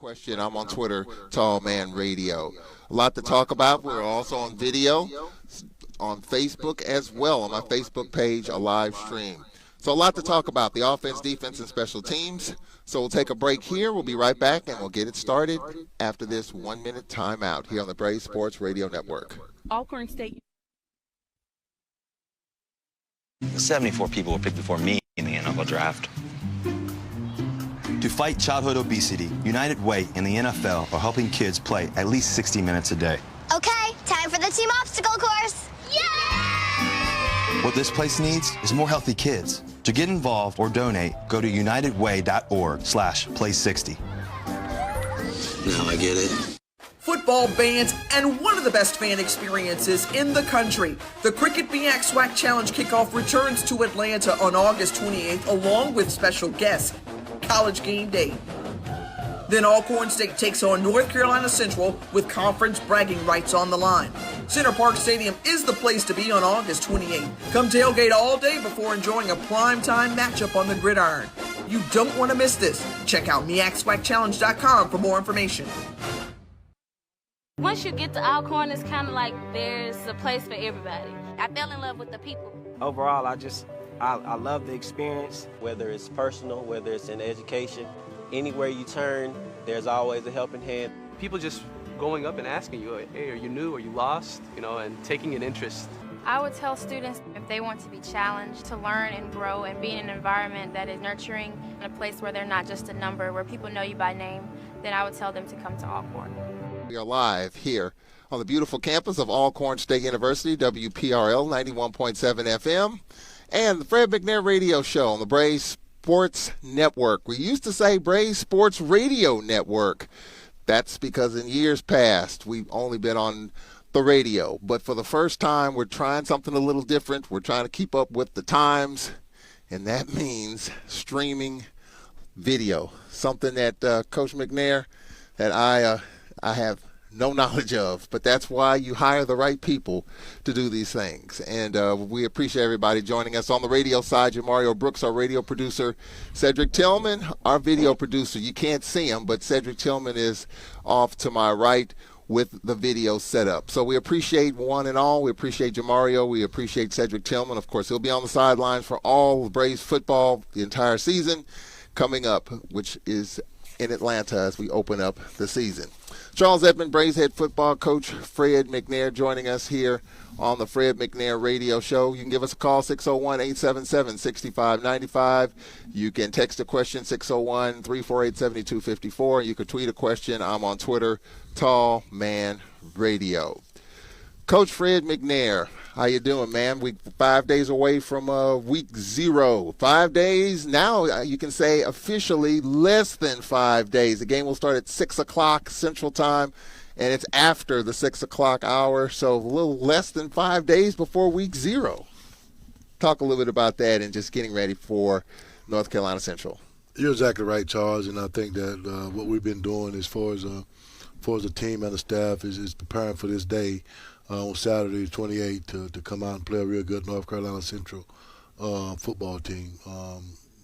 question. I'm on Twitter, Tall Man Radio. A lot to talk about. We're also on video, on Facebook as well, on my Facebook page, a live stream. So a lot to talk about, the offense, defense, and special teams. So we'll take a break here. We'll be right back, and we'll get it started after this 1-minute timeout here on the Braves Sports Radio Network. Alcorn State. 74 people were picked before me in the NFL draft. To fight childhood obesity, United Way and the NFL are helping kids play at least 60 minutes a day. Okay, time for the team obstacle course. Yay! What this place needs is more healthy kids. To get involved or donate, go to unitedway.org/play60. Now I get it. Football bands, and one of the best fan experiences in the country. The Cricket BX SWAC Challenge kickoff returns to Atlanta on August 28th, along with special guests, College Game Day. Then Alcorn State takes on North Carolina Central with conference bragging rights on the line. Center Park Stadium is the place to be on August 28th. Come tailgate all day before enjoying a primetime matchup on the gridiron. You don't want to miss this. Check out MEACSWACChallenge.com for more information. Once you get to Alcorn, it's kind of like there's a place for everybody. I fell in love with the people. Overall, I love the experience. Whether it's personal, whether it's in education, anywhere you turn, there's always a helping hand. People just going up and asking you, hey, are you new, are you lost, and taking an interest. I would tell students if they want to be challenged to learn and grow and be in an environment that is nurturing, in a place where they're not just a number, where people know you by name, then I would tell them to come to Alcorn. We are live here on the beautiful campus of Alcorn State University, WPRL 91.7 FM, and the Fred Mcnair Radio Show on the Braves Sports Network. We used to say Braves Sports Radio Network. That's because in years past, we've only been on the radio. But for the first time, we're trying something a little different. We're trying to keep up with the times, and that means streaming video, something that Coach Mcnair, that I have no knowledge of, but that's why you hire the right people to do these things. And we appreciate everybody joining us on the radio side. Jamario Brooks, our radio producer. Cedric Tillman, our video producer. You can't see him, but Cedric Tillman is off to my right with the video set up. So we appreciate one and all. We appreciate Jamario. We appreciate Cedric Tillman. Of course, he'll be on the sidelines for all of Braves football the entire season coming up, which is in Atlanta as we open up the season. Charles Edmond, Braves head football coach Fred Mcnair, joining us here on the Fred Mcnair Radio Show. You can give us a call, 601-877-6595. You can text a question, 601-348-7254. You can tweet a question. I'm on Twitter, Tall Man Radio. Coach Fred Mcnair, how you doing, man? We 5 days away from week 0. 5 days now, you can say officially less than 5 days. The game will start at 6 o'clock Central Time, and it's after the 6 o'clock hour, so a little less than 5 days before week 0. Talk a little bit about that and just getting ready for North Carolina Central. You're exactly right, Charles, and I think that what we've been doing as far as the team and the staff is preparing for this day. On Saturday, 28th, to come out and play a real good North Carolina Central football team.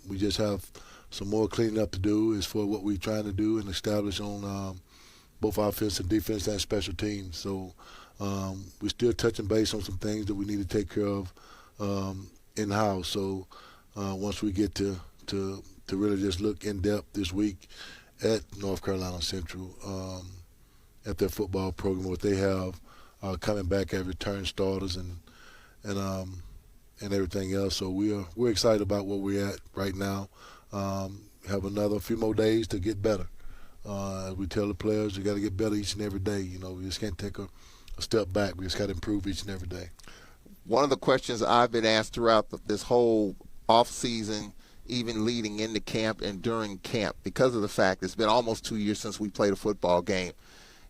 We just have some more cleaning up to do as for what we're trying to do and establish on both offense and defense and special teams. So we're still touching base on some things that we need to take care of in-house. So once we get to really just look in-depth this week at North Carolina Central, at their football program, what they have, coming back as return starters and everything else. So we're excited about where we're at right now. Have another few more days to get better. As we tell the players, you got to get better each and every day. We just can't take a step back. We just got to improve each and every day. One of the questions I've been asked throughout this whole off season, even leading into camp and during camp, because of the fact it's been almost 2 years since we played a football game.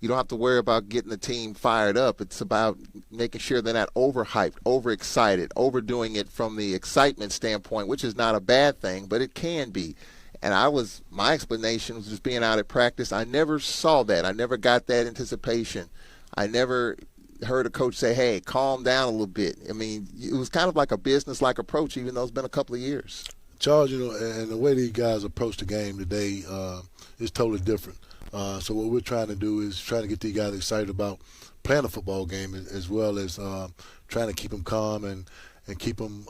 You don't have to worry about getting the team fired up. It's about making sure they're not overhyped, overexcited, overdoing it from the excitement standpoint, which is not a bad thing, but it can be. And my explanation was just being out at practice. I never saw that. I never got that anticipation. I never heard a coach say, hey, calm down a little bit. I mean, it was kind of like a business-like approach, even though it's been a couple of years. Charles, and the way these guys approach the game today is totally different. So what we're trying to do is trying to get these guys excited about playing a football game, as well as trying to keep them calm and keep them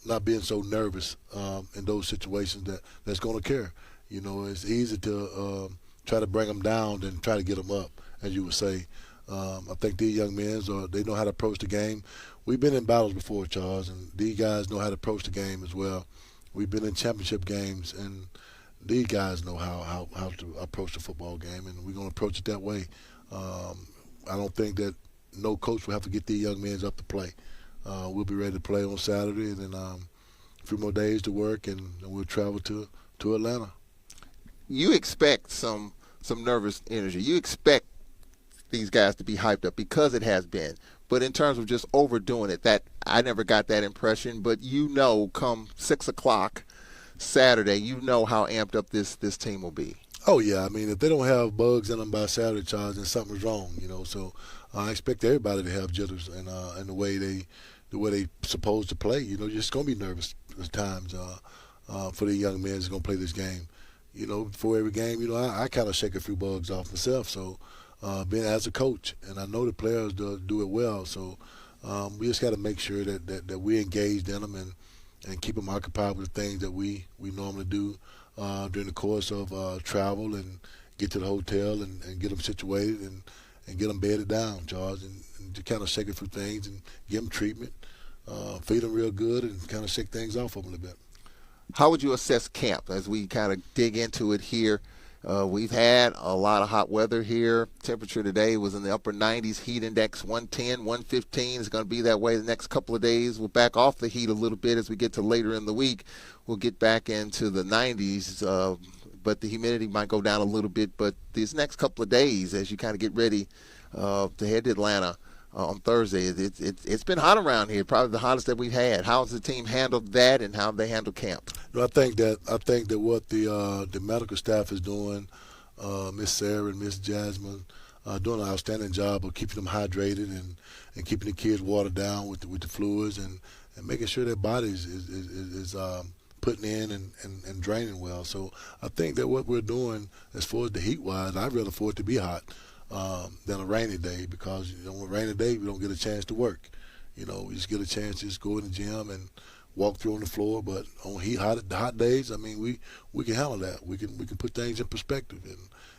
not being so nervous in those situations that's going to occur. You know, it's easy to try to bring them down than try to get them up, as you would say. I think these young men, they know how to approach the game. We've been in battles before, Charles, and these guys know how to approach the game as well. We've been in championship games, and these guys know how to approach the football game, and we're going to approach it that way. I don't think that no coach will have to get these young men up to play. We'll be ready to play on Saturday, and then a few more days to work, and we'll travel to Atlanta. You expect some nervous energy. You expect these guys to be hyped up because it has been. But in terms of just overdoing it, that I never got that impression. But come 6 o'clock Saturday, you know how amped up this team will be. Oh, yeah. I mean, if they don't have bugs in them by Saturday, Charles, then something's wrong, So I expect everybody to have jitters and the way they supposed to play. You're just going to be nervous at times for the young men that's going to play this game. Before every game, I kind of shake a few bugs off myself. So being as a coach, and I know the players do it well. So we just got to make sure that we engaged in them and keep them occupied with the things that we normally do during the course of travel, and get to the hotel and get them situated and get them bedded down, Charles, and to kind of shake a few things and give them treatment, feed them real good, and kind of shake things off a little bit. How would you assess camp as we kind of dig into it here? We've had a lot of hot weather here. Temperature today was in the upper 90s. Heat index 110, 115. It's going to be that way the next couple of days. We'll back off the heat a little bit as we get to later in the week. We'll get back into the 90s, but the humidity might go down a little bit. But these next couple of days, as you kind of get ready to head to Atlanta on Thursday, it's been hot around here, probably the hottest that we've had. How has the team handled that, and how have they handled camp? I think that what the medical staff is doing, Miss Sarah and Miss Jasmine, doing an outstanding job of keeping them hydrated and keeping the kids watered down with the fluids and making sure their bodies is putting in and draining well. So I think that what we're doing as far as the heat wise, I'd rather for it to be hot than a rainy day, because on a rainy day we don't get a chance to work. We just get a chance to just go in the gym and walk through on the floor. But on hot days, I mean, we can handle that. We can put things in perspective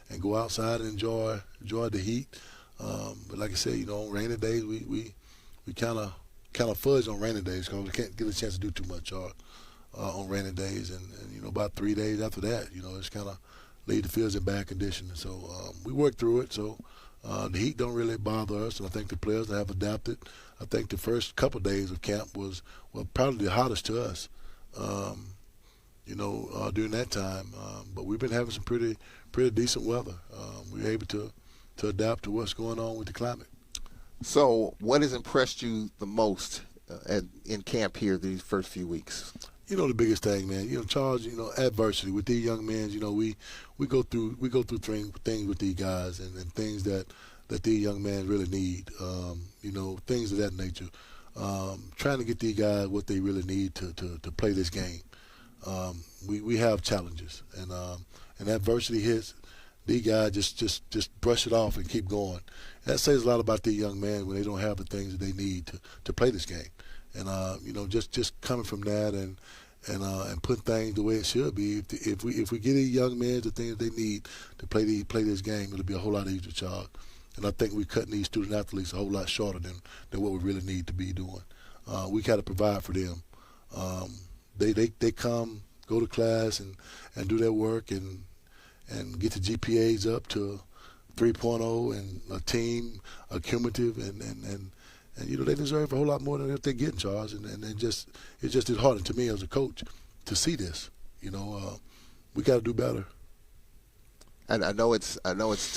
and go outside and enjoy the heat. But like I said, on rainy days we kind of fudge on rainy days because we can't get a chance to do too much on rainy days. And about 3 days after that, it's kind of leave the fields in bad condition. And so we work through it. So the heat don't really bother us, and I think the players have adapted. I think the first couple of days of camp was probably the hottest to us, during that time. But we've been having some pretty decent weather. We're able to adapt to what's going on with the climate. So what has impressed you the most in camp here these first few weeks? The biggest thing, man, Charles, adversity with these young men, we go through things with these guys and things that these young men really need, things of that nature. Trying to get these guys what they really need to play this game. We have challenges, and adversity hits. These guys just brush it off and keep going. That says a lot about these young men when they don't have the things that they need to play this game. And just coming from that and putting things the way it should be. If we get these young men the things they need to play this game, it'll be a whole lot easier, Charles. And I think we're cutting these student athletes a whole lot shorter than what we really need to be doing. We got to provide for them. They come, go to class and do their work and get the GPAs up to 3.0 and a team, a cumulative, and they deserve a whole lot more than what they're getting, Charles. And it just is hard to me as a coach to see this. We got to do better. And I know it's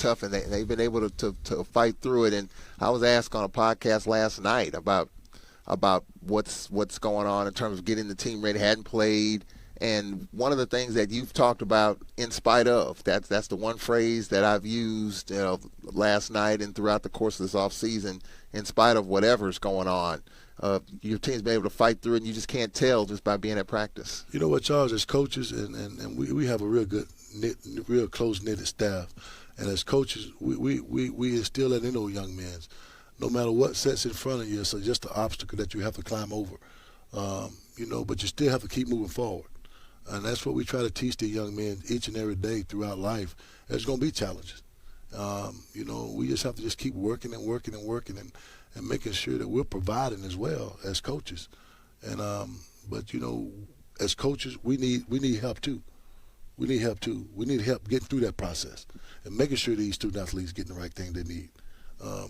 tough, and they've been able to fight through it. And I was asked on a podcast last night about what's going on in terms of getting the team ready. Hadn't played, and one of the things that you've talked about, in spite of, that's the one phrase that I've used last night and throughout the course of this off season. In spite of whatever's going on, your team's been able to fight through it, and you just can't tell just by being at practice. You know what, Charles, as coaches, and we have a real good real close-knitted staff. And as coaches, we instill that in those young men. No matter what sets in front of you, it's just an obstacle that you have to climb over. But you still have to keep moving forward. And that's what we try to teach the young men each and every day throughout life. There's going to be challenges. We just have to just keep working and working and working and making sure that we're providing as well as coaches. And as coaches, we need help too. We need help too. We need help getting through that process and making sure these student athletes getting the right thing they need.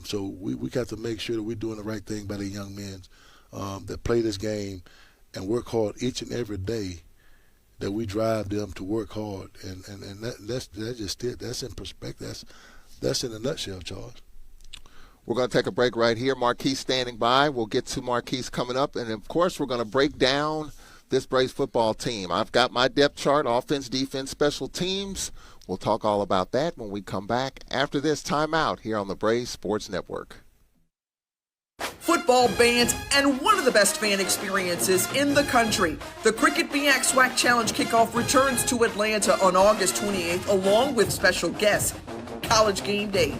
So we got to make sure that we're doing the right thing by the young men that play this game and work hard each and every day, that we drive them to work hard. And that's just it. That's in perspective. That's in a nutshell, Charles. We're going to take a break right here. Marquise standing by. We'll get to Marquise coming up. And, of course, we're going to break down this Braves football team. I've got my depth chart, offense, defense, special teams. We'll talk all about that when we come back after this timeout here on the Braves Sports Network. Football bands and one of the best fan experiences in the country. The Cricket BX SWAC Challenge kickoff returns to Atlanta on August 28th along with special guests, College Game Day.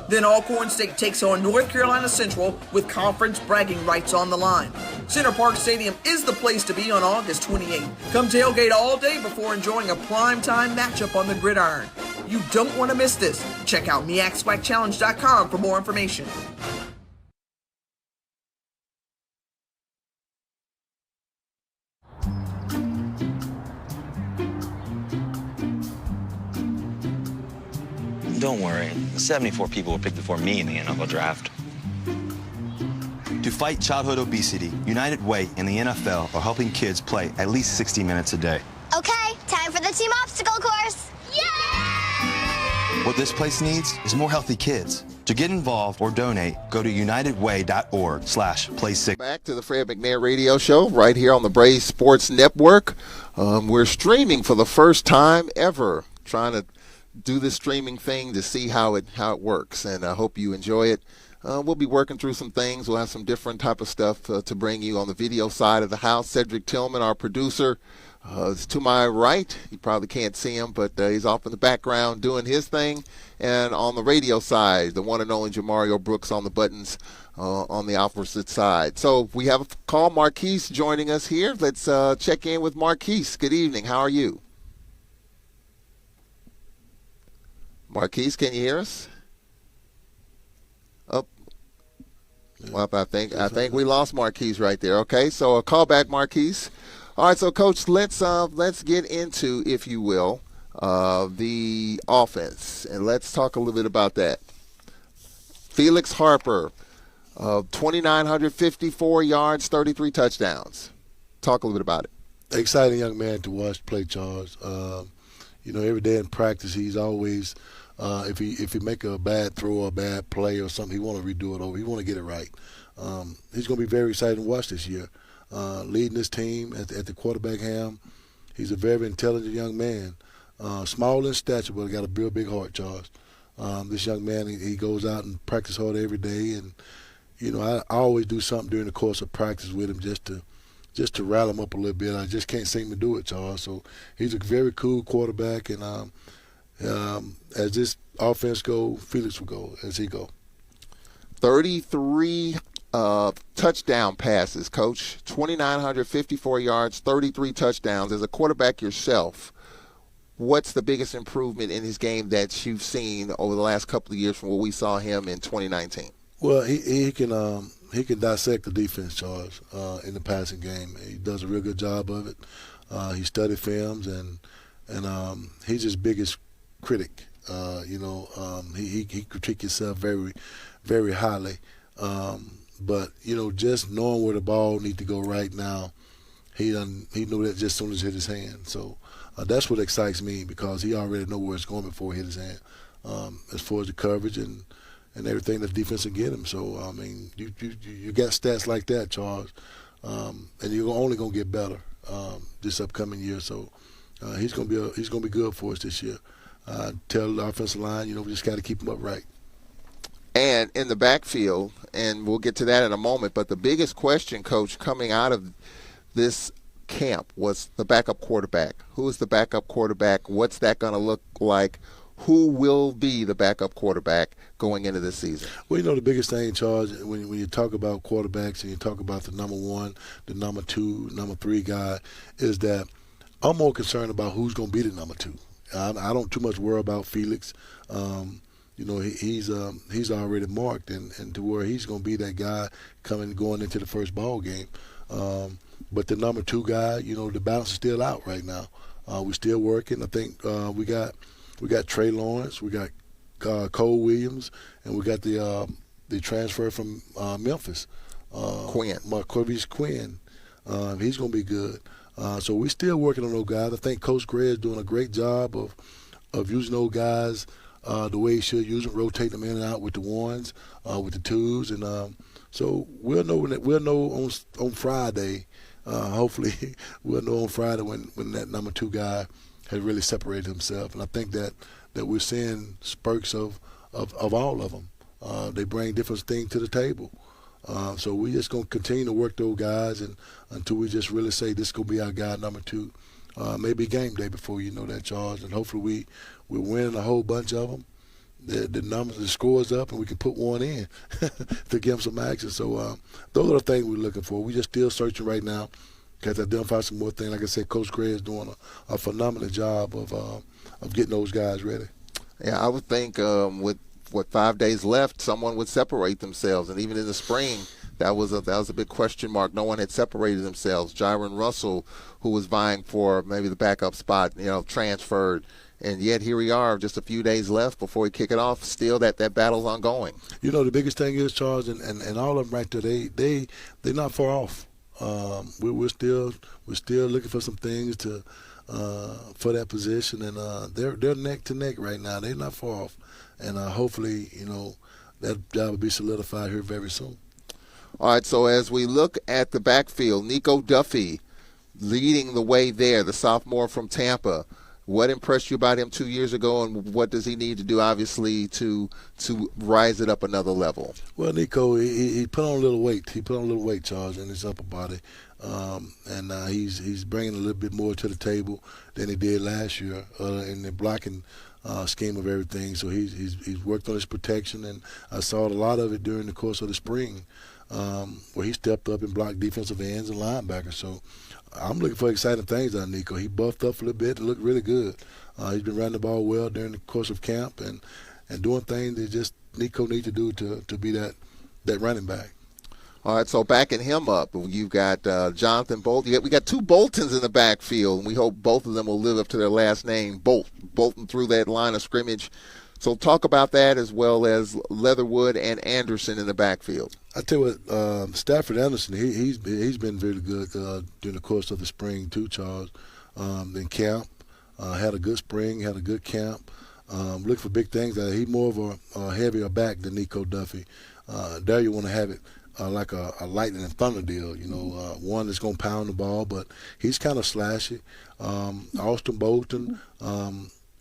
Then Alcorn State takes on North Carolina Central with conference bragging rights on the line. Center Park Stadium is the place to be on August 28th. Come tailgate all day before enjoying a primetime matchup on the gridiron. You don't want to miss this. Check out MEACSWACChallenge.com for more information. Don't worry, 74 people were picked before me in the NFL draft. To fight childhood obesity, United Way and the NFL are helping kids play at least 60 minutes a day. Okay, time for the team obstacle course. Yay! What this place needs is more healthy kids. To get involved or donate, go to unitedway.org/play6. Back to the Fred McNair radio show right here on the Braves Sports Network. We're streaming for the first time ever, trying to do this streaming thing to see how it works, and I hope you enjoy it. We'll be working through some things. We'll have some different type of stuff to bring you on the video side of the house. Cedric Tillman, our producer, is to my right. You probably can't see him, but he's off in the background doing his thing. And on the radio side, the one and only Jamario Brooks on the buttons on the opposite side. So we have a call. Marquise joining us here. Let's check in with Marquise. Good evening. How are you? Marquise, can you hear us? Oh, well, I think we lost Marquise right there. Okay, so a call back, Marquise. All right, so Coach, let's get into, if you will, the offense, and let's talk a little bit about that. Felix Harper, 2,954 yards, 33 touchdowns. Talk a little bit about it. Exciting young man to watch play, Charles. Every day in practice, he's always if he make a bad throw or a bad play or something, he want to redo it over. He want to get it right. He's going to be very excited to watch this year. Leading this team at the quarterback helm. He's a very intelligent young man. Small in stature, but got a real big heart, Charles. This young man, he goes out and practice hard every day. And, I always do something during the course of practice with him just to rile him up a little bit. I just can't seem to do it, Charles. So he's a very cool quarterback. And as this offense go, Felix will go as he go. 33 touchdown passes, Coach. 2,954 yards, 33 touchdowns. As a quarterback yourself, what's the biggest improvement in his game that you've seen over the last couple of years from what we saw him in 2019? Well, he can dissect the defense, Charles, in the passing game. He does a real good job of it. He studied films, and he's his biggest critic. He critiques himself very, very highly. But just knowing where the ball needs to go right now, he knew that just as soon as it hit his hand. So that's what excites me, because he already know where it's going before it hit his hand, as far as the coverage and everything that the defense will get him. So you got stats like that, Charles, and you're only gonna get better this upcoming year. So he's gonna be good for us this year. Tell the offensive line, we just got to keep him upright. And in the backfield, and we'll get to that in a moment, but the biggest question, Coach, coming out of this camp was the backup quarterback. Who is the backup quarterback? What's that going to look like? Who will be the backup quarterback going into this season? Well, the biggest thing, Charles, when you talk about quarterbacks and you talk about the number one, the number two, number three guy, is that I'm more concerned about who's going to be the number two. I don't too much worry about Felix. He's already marked and to where he's going to be that guy going into the first ball game. But the number two guy, the balance is still out right now. We're still working. I think we got Trey Lawrence, we got Cole Williams, and we got the transfer from Memphis, Marquise Quinn. He's going to be good. So we're still working on those guys. I think Coach Gray is doing a great job of using those guys the way he should use them, rotate them in and out with the ones, with the twos, and so we'll know on Friday. Hopefully, we'll know on Friday when that number two guy has really separated himself. And I think that we're seeing spurts of all of them. They bring different things to the table. So we're just going to continue to work those guys until we just really say this is going to be our guy number two. Maybe game day before you know that, Charles. And hopefully we're winning a whole bunch of them. The numbers, the scores up, and we can put one in to give them some action. So those are the things we're looking for. We're just still searching right now. Got to identify some more things. Like I said, Coach Gray is doing a phenomenal job of getting those guys ready. Yeah, I would think with 5 days left, someone would separate themselves. And even in the spring, that was a big question mark. No one had separated themselves. Jaron Russell, who was vying for maybe the backup spot, transferred. And yet here we are, just a few days left before we kick it off. Still, that battle's ongoing. The biggest thing is, Charles, and all of them right there, they're not far off. We're still looking for some things for that position, and they're neck to neck right now. They're not far off, and hopefully, that job will be solidified here very soon. All right. So as we look at the backfield, Nico Duffy leading the way there, the sophomore from Tampa. What impressed you about him 2 years ago, and what does he need to do, obviously, to rise it up another level? Well, Nico, he put on a little weight. He put on a little weight, Charles, in his upper body, and he's bringing a little bit more to the table than he did last year in the blocking scheme of everything. So he's worked on his protection, and I saw a lot of it during the course of the spring, where he stepped up and blocked defensive ends and linebackers. So I'm looking for exciting things out of Nico. He buffed up a little bit and looked really good. He's been running the ball well during the course of camp and doing things that just Nico needs to do to be that running back. All right, so backing him up, you've got Jonathan Bolton. We got two Boltons in the backfield, and we hope both of them will live up to their last name, Bolton through that line of scrimmage. So talk about that, as well as Leatherwood and Anderson in the backfield. I tell you what, Stafford Anderson, he's been very good during the course of the spring too, Charles. In camp, had a good spring, had a good camp. Look for big things. He's more of a heavier back than Nico Duffy. There you want to have it like a lightning and thunder deal. One that's going to pound the ball, but he's kind of slashy. Austin Bolton.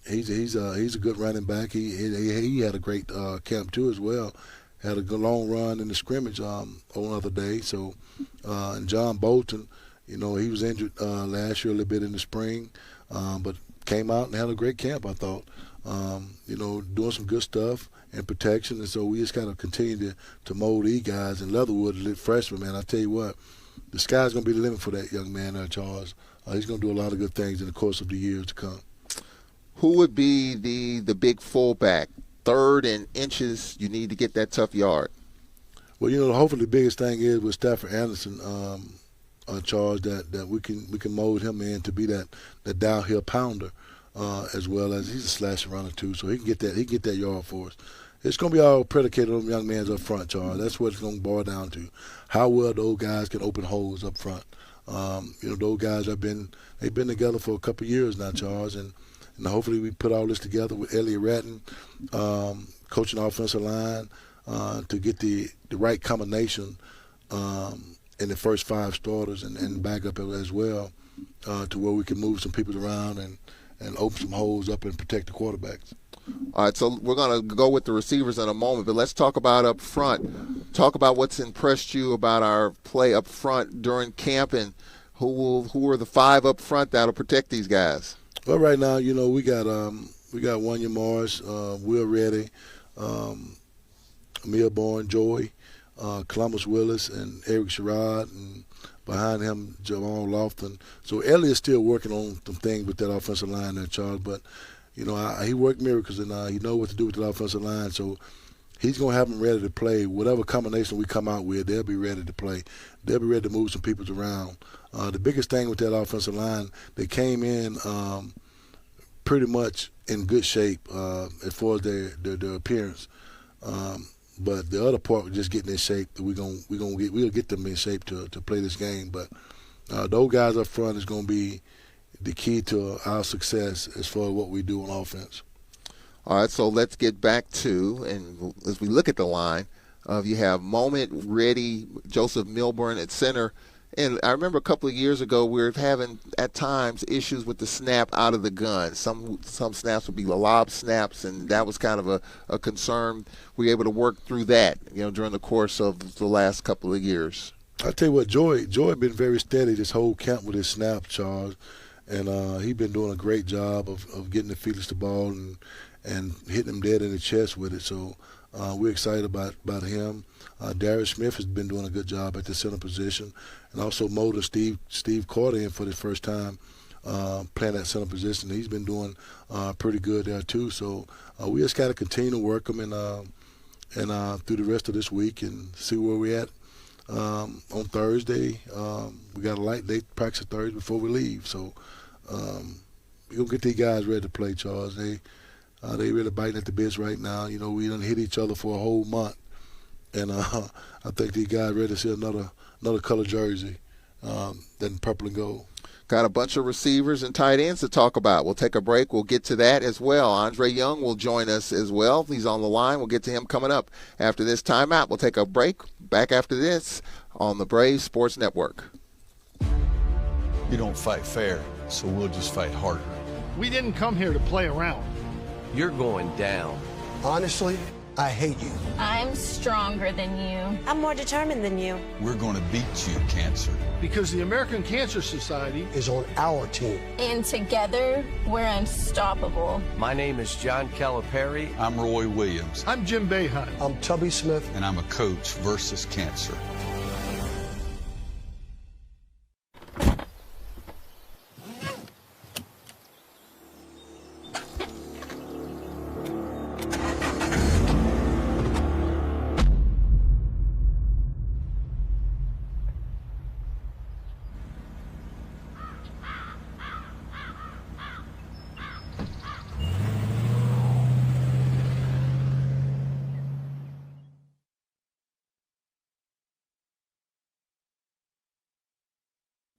He's a good running back. He had a great camp too as well. Had a good long run in the scrimmage on another day. So, and John Bolton, he was injured last year a little bit in the spring, but came out and had a great camp, I thought. Doing some good stuff and protection. And so we just kind of continue to mold these guys. And Leatherwood, the freshman, man, I tell you what, the sky's going to be the limit for that young man there, Charles. He's going to do a lot of good things in the course of the years to come. Who would be the big fullback? Third in inches, you need to get that tough yard. Well, hopefully the biggest thing is with Stafford Anderson, Charles, that we can mold him in to be that downhill pounder, as well as he's a slash runner too, so he can get that yard for us. It's going to be all predicated on young men up front, Charles. That's what it's going to boil down to. How well those guys can open holes up front. Those guys they've been together for a couple of years now, Charles, and hopefully we put all this together with Elliot Ratton, coaching the offensive line, to get the right combination in the first five starters and back up as well, to where we can move some people around and open some holes up and protect the quarterbacks. All right, so we're going to go with the receivers in a moment, but let's talk about up front. Talk about what's impressed you about our play up front during camp, and Who are the 5 up front that'll protect these guys? Well, right now, we got Wanya Morris, Will Reddy, Emil Bourne, Joey, Columbus Willis, and Eric Sherrod, and behind him, Jamal Lofton. So Elliott's still working on some things with that offensive line there, Charles. But, he worked miracles, and he knows what to do with that offensive line. So he's going to have them ready to play. Whatever combination we come out with, they'll be ready to play. They'll be ready to move some people around. The biggest thing with that offensive line, they came in pretty much in good shape as far as their appearance. But the other part was just getting in shape. We'll get them in shape to play this game. But those guys up front is going to be the key to our success as far as what we do on offense. All right, so let's get back to, and as we look at the line, you have Moment, Reddy, Joseph Milburn at center. And I remember a couple of years ago we were having, at times, issues with the snap out of the gun. Some snaps would be lob snaps, and that was kind of a concern. We were able to work through that, during the course of the last couple of years. I'll tell you what, Joy been very steady this whole camp with his snap, Charles. And he's been doing a great job of getting the Felix the ball and hitting him dead in the chest with it. So we're excited about him. Darius Smith has been doing a good job at the center position. And also molded Steve Carter in for the first time playing that center position. He's been doing pretty good there too. So we just got to continue to work him and through the rest of this week and see where we're at. On Thursday, we got a light day practice Thursday before we leave. So we're going to get these guys ready to play, Charles. They really biting at the bits right now. We done hit each other for a whole month. And I think these guys ready to see another color jersey than purple and gold. Got a bunch of receivers and tight ends to talk about. We'll take a break. We'll get to that as well. Andre Young will join us as well. He's on the line. We'll get to him coming up after this timeout. We'll take a break. Back after this on the Braves Sports Network. You don't fight fair, so we'll just fight harder. We didn't come here to play around. You're going down. Honestly, I hate you. I'm stronger than you. I'm more determined than you. We're going to beat you, cancer. Because the American Cancer Society is on our team. And together, we're unstoppable. My name is John Calipari. I'm Roy Williams. I'm Jim Boeheim. I'm Tubby Smith. And I'm a coach versus cancer.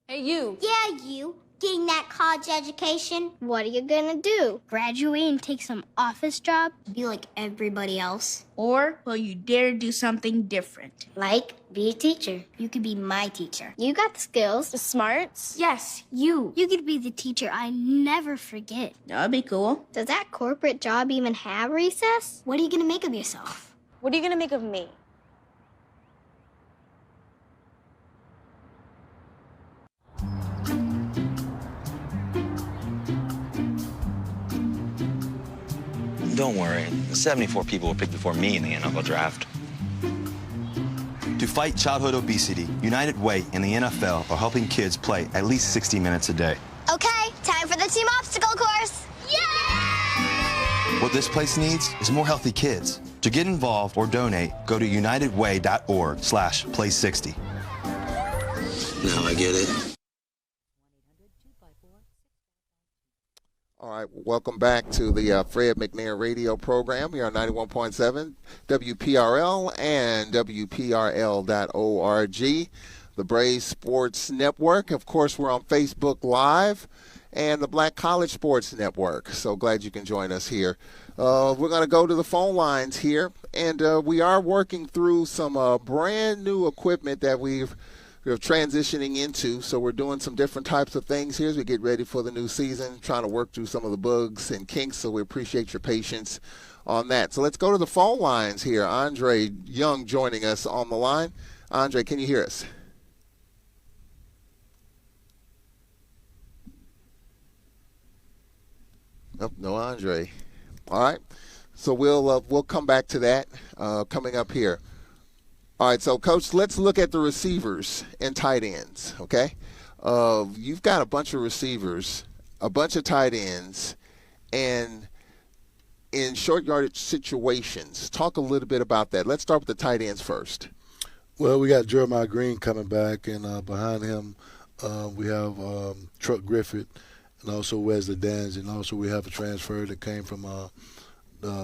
Hey, you. Yeah, you. Getting that college education, what are you gonna do? Graduate and take some office job? Be like everybody else? Or will you dare do something different? Like, be a teacher. You could be my teacher. You got the skills. The smarts. Yes, you. You could be the teacher I never forget. That'd be cool. Does that corporate job even have recess? What are you gonna make of yourself? What are you gonna make of me? Don't worry, 74 people were picked before me in the NFL draft. To fight childhood obesity, United Way and the NFL are helping kids play at least 60 minutes a day. Okay, time for the team obstacle course. Yay! What this place needs is more healthy kids. To get involved or donate, go to unitedway.org/play60. Now I get it. All right, welcome back to the Fred Mcnair radio program here on 91.7 WPRL and WPRL.org, the Braves Sports Network. Of course, we're on Facebook Live and the Black College Sports Network. So glad you can join us here. We're going to go to the phone lines here, and we are working through some brand new equipment that we're transitioning into, so we're doing some different types of things here as we get ready for the new season, trying to work through some of the bugs and kinks, so we appreciate your patience on that. So let's go to the phone lines here. Andre Young joining us on the line. Andre, can you hear us? Nope, no Andre. All right. So we'll come back to that coming up here. All right, so Coach, let's look at the receivers and tight ends. Okay, you've got a bunch of receivers, a bunch of tight ends, and in short yardage situations. Talk a little bit about that. Let's start with the tight ends first. Well, we got Jeremiah Green coming back, and behind him we have Truck Griffith and also Wesley Danz, and also we have a transfer that came from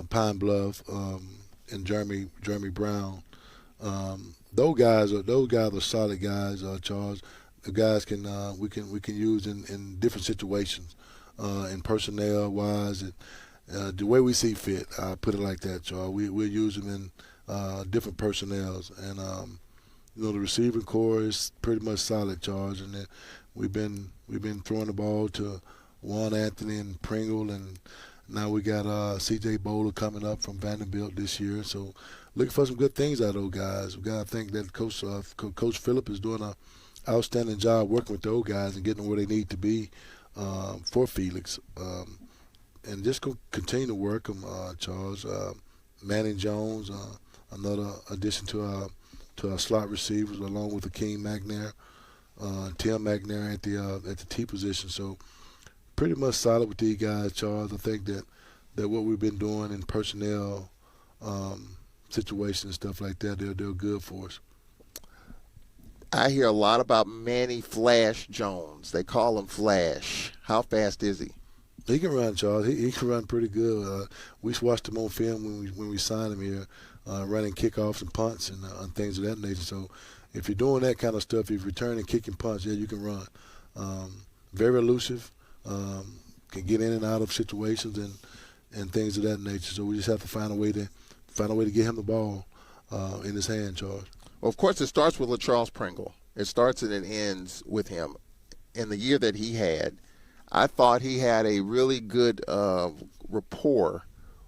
Pine Bluff and Jeremy Brown. Those guys are solid guys, Charles. The guys we can use in different situations, in personnel wise, and the way we see fit. I put it like that, Charles. We'll use them in different personnels, and the receiving core is pretty much solid, Charles. And we've been throwing the ball to Juan Anthony and Pringle, and now we got C.J. Bowler coming up from Vanderbilt this year. So looking for some good things out of those guys. We got to think that Coach Phillip is doing an outstanding job working with those guys and getting them where they need to be for Felix. And just continue to work them, Charles. Manning Jones, another addition to our slot receivers, along with Akeem Mcnair, Tim Mcnair at the T position. So pretty much solid with these guys, Charles. I think that what we've been doing in personnel situations and stuff like that, they're good for us. I hear a lot about Manny Flash Jones. They call him Flash. How fast is he? He can run, Charles. He can run pretty good. We watched him on film when we signed him here, running kickoffs and punts and things of that nature. So if you're doing that kind of stuff, if you're returning kicking punts, yeah, you can run. Very elusive, can get in and out of situations and things of that nature. So we just have to find a way to get him the ball in his hand, Charles. Well, of course, it starts with LaCharles Pringle. It starts and it ends with him. In the year that he had, I thought he had a really good rapport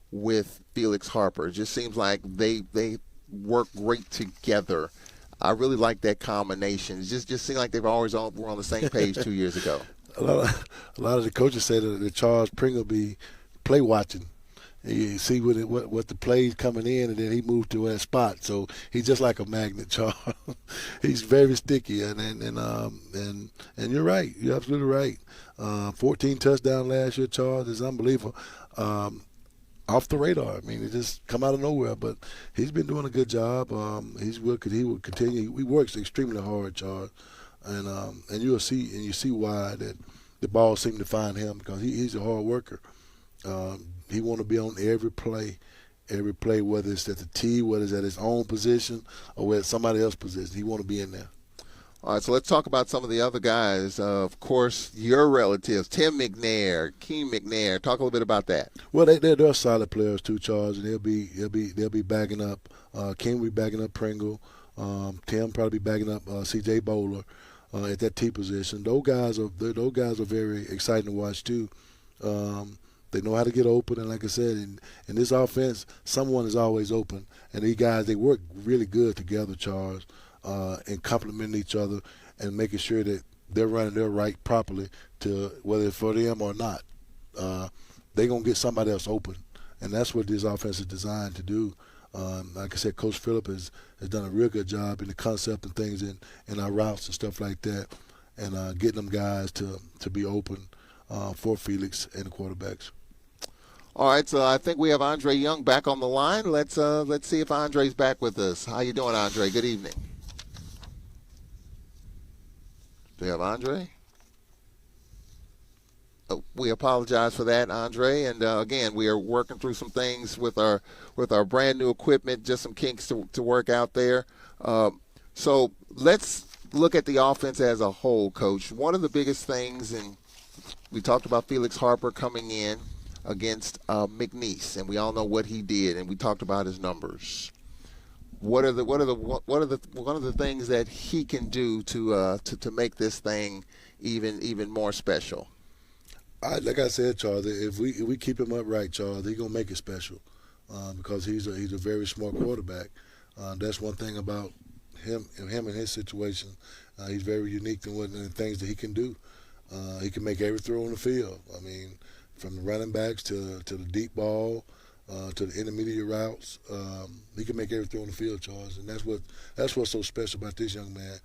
with Felix Harper. It just seems like they work great together. I really like that combination. It just seemed like they were always were on the same page 2 years ago. A lot of the coaches say that Charles Pringle be play watching. You see what the play's coming in, and then he moved to that spot. So he's just like a magnet, Charles. He's very sticky, and you're right. You're absolutely right. 14 touchdowns last year, Charles. Is unbelievable. Off the radar. I mean, it just come out of nowhere. But he's been doing a good job. He will continue. He works extremely hard, Charles, and you see why that the ball seemed to find him, because he's a hard worker. He want to be on every play, whether it's at the tee, whether it's at his own position, or whether it's somebody else's position. He want to be in there. All right, so let's talk about some of the other guys. Of course, your relatives, Tim Mcnair, Keem Mcnair. Talk a little bit about that. Well, they're solid players too, Charles, and they'll be backing up. Keem will be backing up Pringle. Tim probably be backing up C.J. Bowler at that T position. Those guys are very exciting to watch too. They know how to get open, and like I said, in this offense, someone is always open. And these guys, they work really good together, Charles, and complementing each other and making sure that they're running their right properly to whether it's for them or not. They're going to get somebody else open, and that's what this offense is designed to do. Like I said, Coach Phillip has done a real good job in the concept and things in our routes and stuff like that, and getting them guys to be open for Felix and the quarterbacks. All right, so I think we have Andre Young back on the line. Let's see if Andre's back with us. How you doing, Andre? Good evening. Do we have Andre? Oh, we apologize for that, Andre. And again, we are working through some things with our brand new equipment, just some kinks to work out there. So let's look at the offense as a whole, Coach. One of the biggest things, and we talked about Felix Harper coming in against McNeese, and we all know what he did, and we talked about his numbers. What are the things that he can do to make this thing even more special? Like I said, Charles, if we keep him upright, Charles, he's gonna make it special because he's a very smart quarterback. That's one thing about him and his situation. He's very unique in the things that he can do. He can make every throw on the field. I mean, from the running backs to the deep ball, to the intermediate routes. He can make everything on the field, Charles, and that's what's so special about this young man.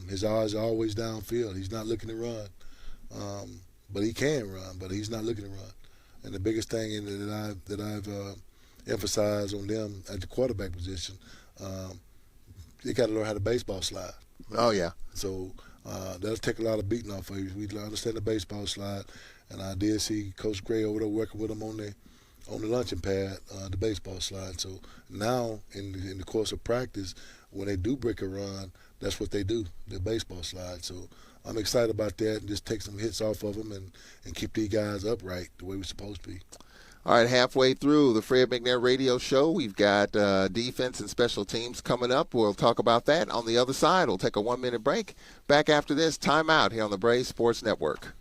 His eyes are always downfield. He's not looking to run, but he can run, but he's not looking to run. And the biggest thing that I've emphasized on them at the quarterback position, they got to learn how to baseball slide. Oh yeah. So that'll take a lot of beating off of you. We understand the baseball slide, and I did see Coach Gray over there working with him on the luncheon pad, the baseball slide. So now in the course of practice, when they do break a run, that's what they do, the baseball slide. So I'm excited about that and just take some hits off of them and keep these guys upright the way we're supposed to be. All right, halfway through the Fred McNair radio show, we've got defense and special teams coming up. We'll talk about that on the other side. We'll take a 1-minute break. Back after this, timeout here on the Braves Sports Network.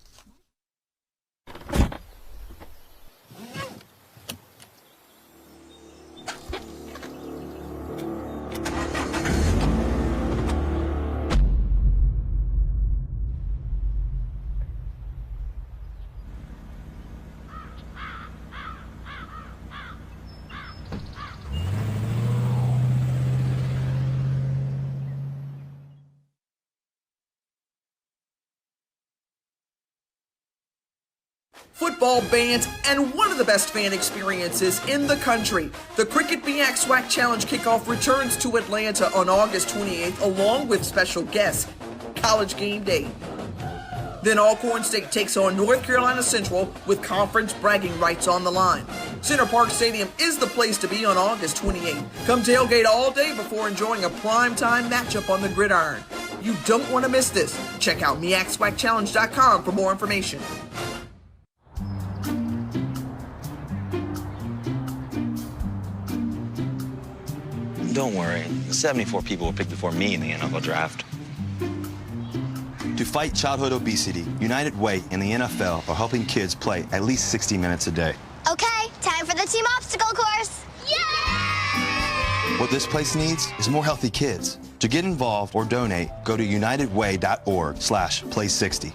Football bands, and one of the best fan experiences in the country. The Cricket BX SWAC Challenge kickoff returns to Atlanta on August 28th, along with special guests, College Game Day. Then Alcorn State takes on North Carolina Central with conference bragging rights on the line. Center Park Stadium is the place to be on August 28th. Come tailgate all day before enjoying a primetime matchup on the gridiron. You don't want to miss this. Check out MEACSWACChallenge.com for more information. Don't worry, 74 people were picked before me in the NFL draft. To fight childhood obesity, United Way and the NFL are helping kids play at least 60 minutes a day. Okay, time for the team obstacle course. Yay! What this place needs is more healthy kids. To get involved or donate, go to unitedway.org/play60.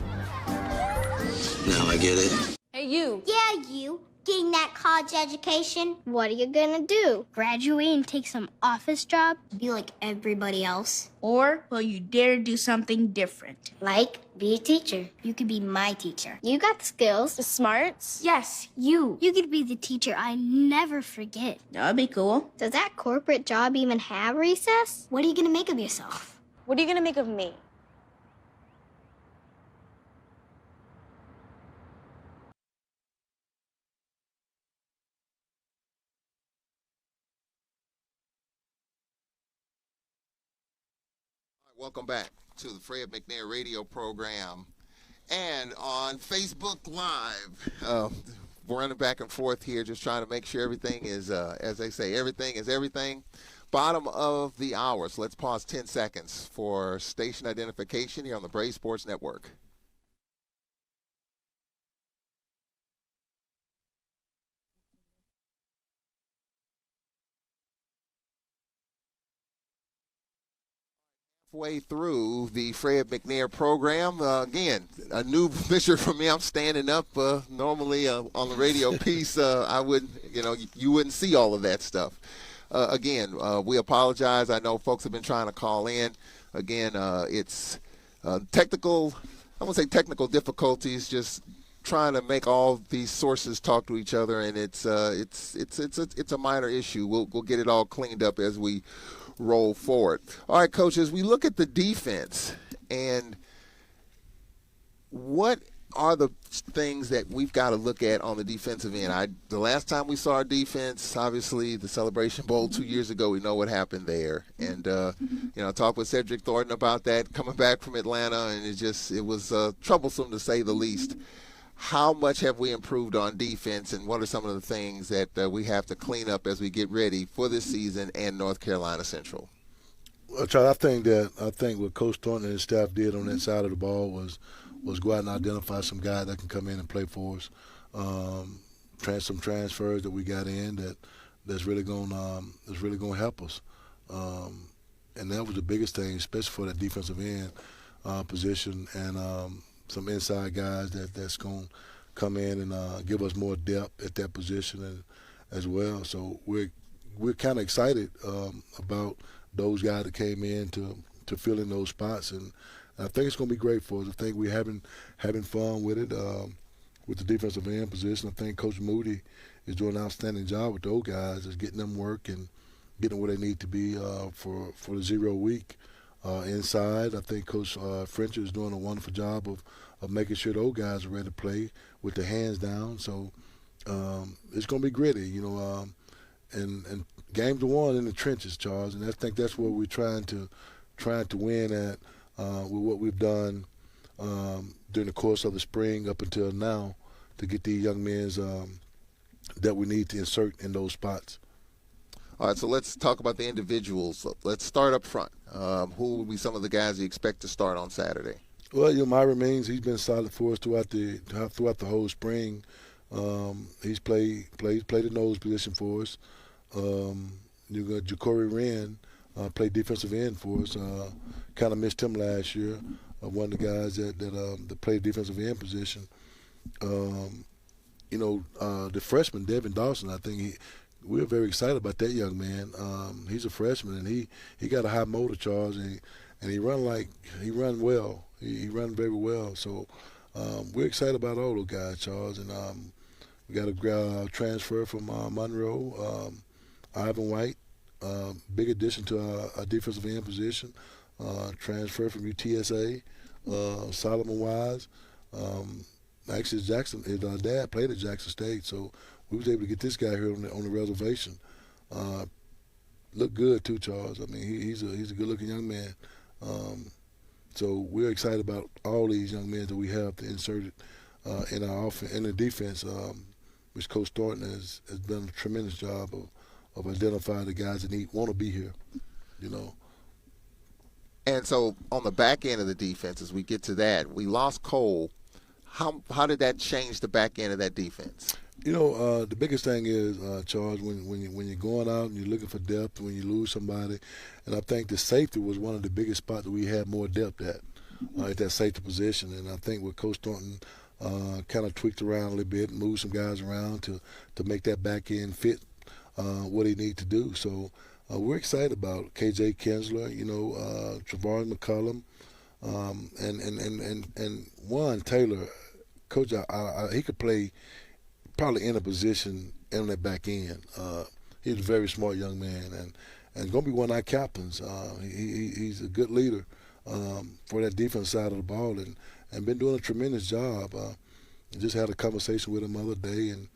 Now I get it. Hey, you. Yeah, you. Getting that college education, what are you gonna do? Graduate and take some office job? Be like everybody else? Or will you dare do something different? Like, be a teacher. You could be my teacher. You got the skills. The smarts. Yes, you. You could be the teacher I never forget. That'd be cool. Does that corporate job even have recess? What are you gonna make of yourself? What are you gonna make of me? Welcome back to the Fred McNair radio program and on Facebook Live. We're running back and forth here, just trying to make sure everything is, as they say, everything is everything. Bottom of the hour, so let's pause 10 seconds for station identification here on the Braves Sports Network. Way through the Fred McNair program. Again, a new picture for me. I'm standing up. Normally on the radio piece, I wouldn't, you wouldn't see all of that stuff. Again, we apologize. I know folks have been trying to call in. Again, it's technical. I won't say technical difficulties. Just trying to make all these sources talk to each other, and it's a minor issue. We'll get it all cleaned up as we roll forward. All right, Coach, as we look at the defense, and what are the things that we've got to look at on the defensive end? The last time we saw our defense, obviously the Celebration Bowl 2 years ago, we know what happened there. And, I talked with Cedric Thornton about that coming back from Atlanta, and it was troublesome to say the least. How much have we improved on defense, and what are some of the things that we have to clean up as we get ready for this season and North Carolina Central? Well, Charles, I think what Coach Thornton and his staff did on that side of the ball was go out and identify some guys that can come in and play for us. Some transfers that we got in that's really going to help us. And that was the biggest thing, especially for that defensive end position, and some inside guys that's going come in and give us more depth at that position and, as well. So we're kind of excited about those guys that came in to fill in those spots, and I think it's going to be great for us. I think we're having fun with it, with the defensive end position. I think Coach Moody is doing an outstanding job with those guys, is getting them work and getting where they need to be for the 0 week. Inside, I think Coach French is doing a wonderful job of making sure those guys are ready to play with their hands down. So it's going to be gritty, you know, and games are won in the trenches, Charles, and I think that's what we're trying to win at with what we've done during the course of the spring up until now to get these young men that we need to insert in those spots. All right, so let's talk about the individuals. Let's start up front. Who will be some of the guys you expect to start on Saturday? Well, you know, Myra Means, he's been solid for us throughout the whole spring. He's played the nose position for us. You got Ja'Cory Wren, played defensive end for us. Kind of missed him last year. One of the guys that played defensive end position. You know, the freshman Devin Dawson, I think we're very excited about that young man. He's a freshman and he got a high motor, Charles, and he run well. He run very well. So we're excited about all those guys, Charles. And we got a transfer from Monroe, Ivan White, big addition to our defensive end position. Transfer from UTSA, Solomon Wise. Actually, his dad played at Jackson State, so we was able to get this guy here on the reservation. Look good too, Charles. I mean, he's a good-looking young man. So we're excited about all these young men that we have to insert in our offense, in the defense, which Coach Thornton has done a tremendous job of identifying the guys that want to be here. You know. And so on the back end of the defense, as we get to that, we lost Cole. How did that change the back end of that defense? You know, the biggest thing is, Charles, when you're going out and you're looking for depth, when you lose somebody, and I think the safety was one of the biggest spots that we had more depth at that safety position. And I think with Coach Thornton kind of tweaked around a little bit, moved some guys around to make that back end fit what he needs to do. So we're excited about KJ Kinsler, you know, Trevon McCullum, and Juan Taylor. Coach, he could play probably in a position in that back end. He's a very smart young man and going to be one of our captains. He's a good leader for that defense side of the ball and been doing a tremendous job. Just had a conversation with him the other day and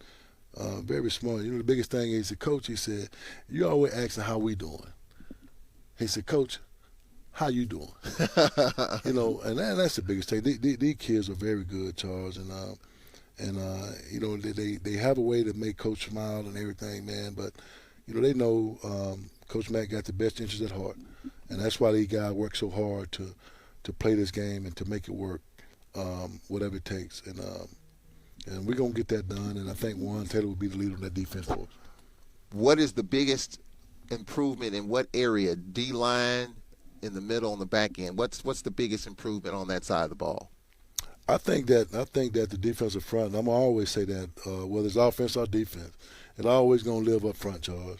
very smart. You know, the biggest thing is, Coach, he said, you always asking how we doing. He said, Coach, how you doing? You know, and that's the biggest thing. These kids are very good, Charles, and you know, they have a way to make Coach smile and everything, man. But you know, they know Coach Mack got the best interest at heart, and that's why these guys work so hard to play this game and to make it work, whatever it takes. And we're gonna get that done. And I think Juan Taylor will be the leader of that defense for us. What is the biggest improvement in what area? D-line, in the middle, on the back end. What's the biggest improvement on that side of the ball? I think that the defensive front, and I'm gonna always say that, whether it's offense or defense, it's always gonna live up front, Charles.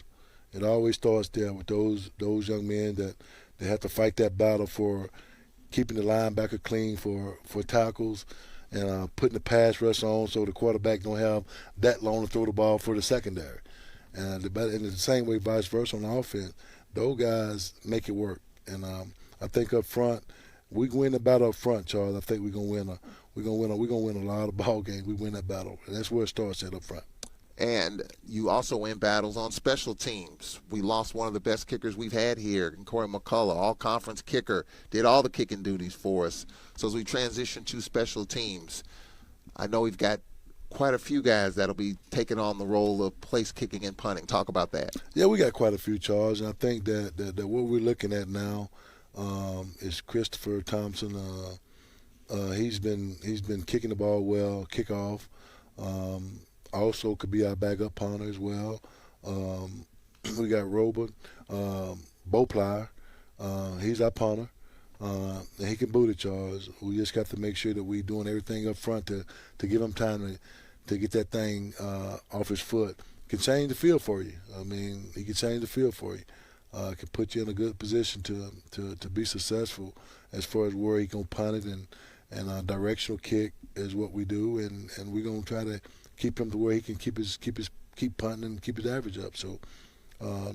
It always starts there with those young men that they have to fight that battle for keeping the linebacker clean for tackles and putting the pass rush on so the quarterback don't have that long to throw the ball for the secondary. And in the same way, vice versa on the offense, those guys make it work. And I think up front, we win the battle up front, Charles. I think we're gonna win a lot of ball games. We win that battle, and that's where it starts at up front. And you also win battles on special teams. We lost one of the best kickers we've had here, Corey McCullough, all-conference kicker, did all the kicking duties for us. So as we transition to special teams, I know we've got quite a few guys that'll be taking on the role of place kicking and punting. Talk about that. Yeah, we got quite a few, Charles, and I think that what we're looking at now is Christopher Thompson. He's been kicking the ball well, kickoff. Also could be our backup punter as well. We got Robert Beauplier. He's our punter. And he can boot it, Charles. We just got to make sure that we're doing everything up front to give him time to get that thing off his foot. Can change the field for you. I mean, he can change the field for you. Can put you in a good position to be successful as far as where he can punt it and directional kick is what we do, and we're gonna try to keep him to where he can keep punting and keep his average up. So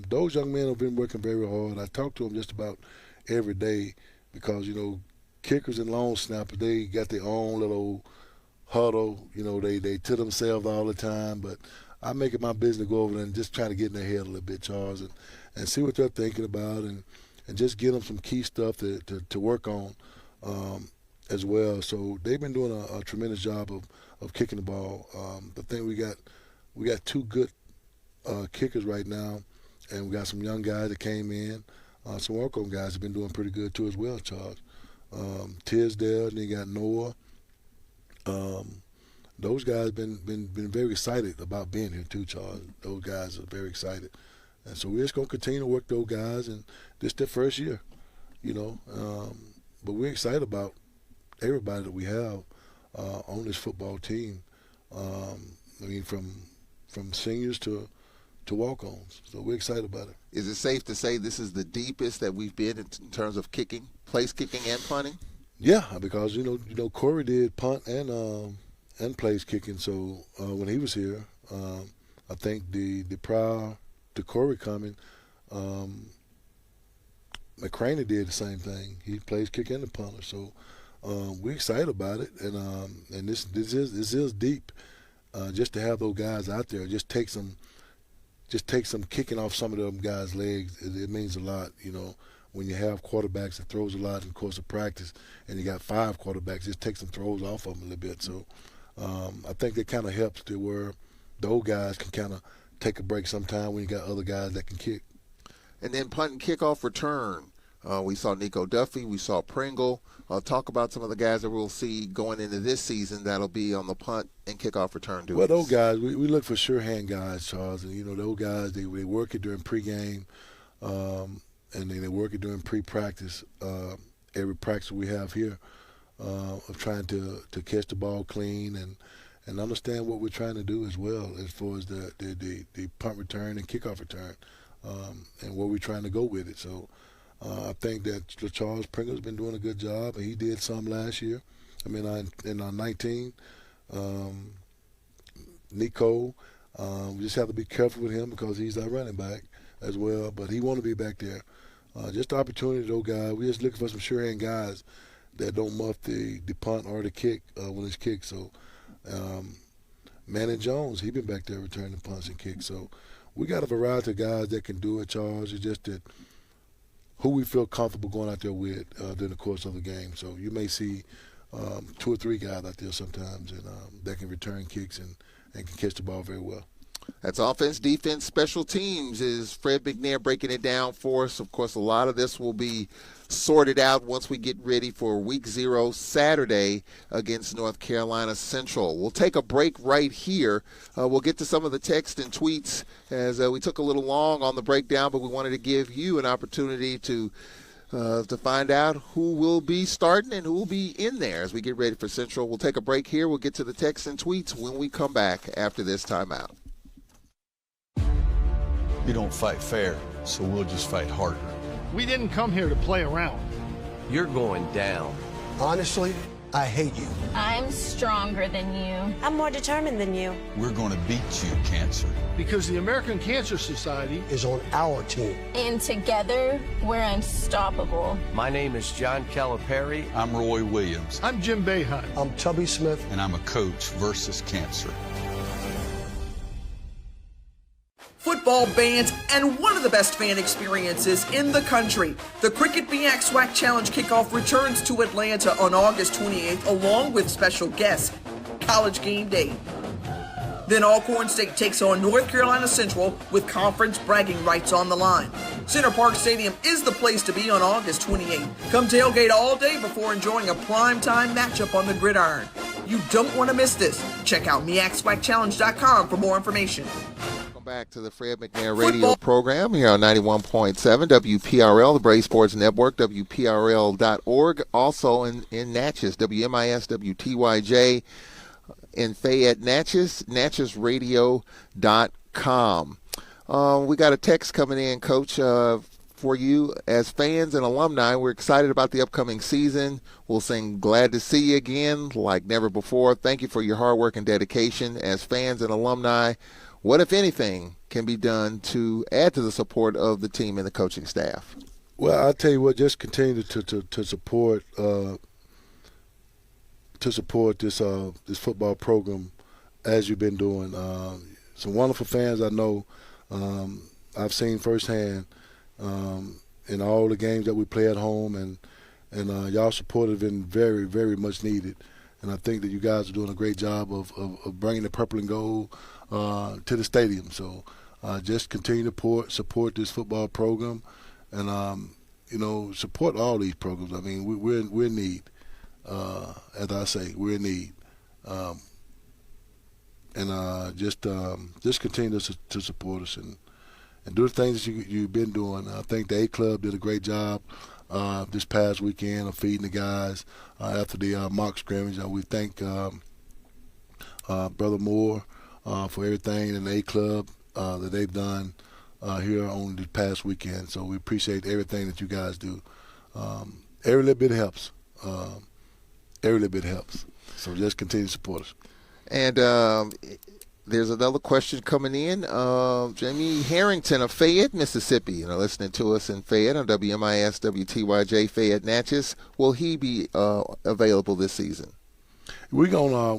those young men have been working very hard. I talk to them just about every day because kickers and long snappers, they got their own little huddle. They to themselves all the time, but I make it my business to go over there and just try to get in their head a little bit, Charles, and see what they're thinking about and just give them some key stuff to work on as well. So they've been doing a tremendous job of kicking the ball. I think we got two good kickers right now, and we got some young guys that came in. Some walk-on guys have been doing pretty good too as well, Charles. Tisdale, and then you got Noah. Those guys been very excited about being here too, Charles. Those guys are very excited. And so we're just going to continue to work those guys, and this is their first year, But we're excited about everybody that we have on this football team. From seniors to walk-ons. So we're excited about it. Is it safe to say this is the deepest that we've been in terms of kicking, place kicking and punting? Yeah, because Corey did punt and place kicking. So when he was here, I think the prior to Corey coming, McCraney did the same thing. He plays kick and the punter. So we're excited about it, and this is deep. Just to have those guys out there, just take some kicking off some of them guys' legs. It means a lot, when you have quarterbacks that throws a lot in the course of practice, and you got 5 quarterbacks, just take some throws off of them a little bit. So I think that kind of helps to where those guys can kind of take a break sometime when you got other guys that can kick. And then punt and kickoff return. We saw Nico Duffy. We saw Pringle. Talk about some of the guys that we'll see going into this season that'll be on the punt and kickoff return duties. Well, those guys, we look for sure-hand guys, Charles. And, those guys, they work it during pregame, and then they work it during pre-practice. Every practice we have here of trying to catch the ball clean and understand what we're trying to do as well as far as the punt return and kickoff return and where we're trying to go with it. So I think that Charles Pringle's been doing a good job, and he did some last year. In 19, Nico, we just have to be careful with him because he's our running back as well, but he want to be back there. Just the opportunity, though, guys. We're just looking for some sure-hand guys that don't muff the punt or the kick when it's kicked. So Manning Jones, he been back there returning punts and kicks. So we got a variety of guys that can do it, Charles. It's just that who we feel comfortable going out there with during the course of the game. So you may see 2 or 3 guys out there sometimes and that can return kicks and can catch the ball very well. That's offense, defense, special teams is Fred Mcnair breaking it down for us. Of course, a lot of this will be sorted out once we get ready for Week 0 Saturday against North Carolina Central. We'll take a break right here. We'll get to some of the text and tweets as we took a little long on the breakdown, but we wanted to give you an opportunity to find out who will be starting and who will be in there as we get ready for Central. We'll take a break here. We'll get to the text and tweets when we come back after this timeout. You don't fight fair, so we'll just fight harder. We didn't come here to play around. You're going down. Honestly, I hate you. I'm stronger than you. I'm more determined than you. We're going to beat you, cancer. Because the American Cancer Society is on our team. And together, we're unstoppable. My name is John Calipari. I'm Roy Williams. I'm Jim Behan. I'm Tubby Smith. And I'm a coach versus cancer. Football bands, and one of the best fan experiences in the country. The Cricket BX SWAC Challenge kickoff returns to Atlanta on August 28th, along with special guests, College Game Day. Then Alcorn State takes on North Carolina Central with conference bragging rights on the line. Center Park Stadium is the place to be on August 28th. Come tailgate all day before enjoying a primetime matchup on the gridiron. You don't want to miss this. Check out MEACSWACchallenge.com for more information. Welcome back to the Fred Mcnair radio program here on 91.7 WPRL, the Braves Sports Network, WPRL.org. Also in Natchez, WMIS, WTYJ in Fayette, Natchez, NatchezRadio.com. We got a text coming in, Coach, for you. As fans and alumni, we're excited about the upcoming season. We'll sing "Glad to See You" again like never before. Thank you for your hard work and dedication. As fans and alumni, what, if anything, can be done to add to the support of the team and the coaching staff? Well, I'll tell you what, just continue to support this football program as you've been doing. Some wonderful fans I know. I've seen firsthand in all the games that we play at home, and y'all support have been very, very much needed. And I think that you guys are doing a great job of bringing the purple and gold to the stadium. So just continue to support this football program, and support all these programs. I mean, we're in need. As I say, we're in need. Just continue to support us and do the things that you've been doing. I think the A Club did a great job this past weekend of feeding the guys after the mock scrimmage. We thank Brother Moore for everything in the A Club that they've done here on this past weekend. So we appreciate everything that you guys do. Every little bit helps. Every little bit helps. So just continue to support us. And there's another question coming in. Jamie Harrington of Fayette, Mississippi, listening to us in Fayette on WMIS, WTYJ, Fayette, Natchez. Will he be available this season? We're gonna.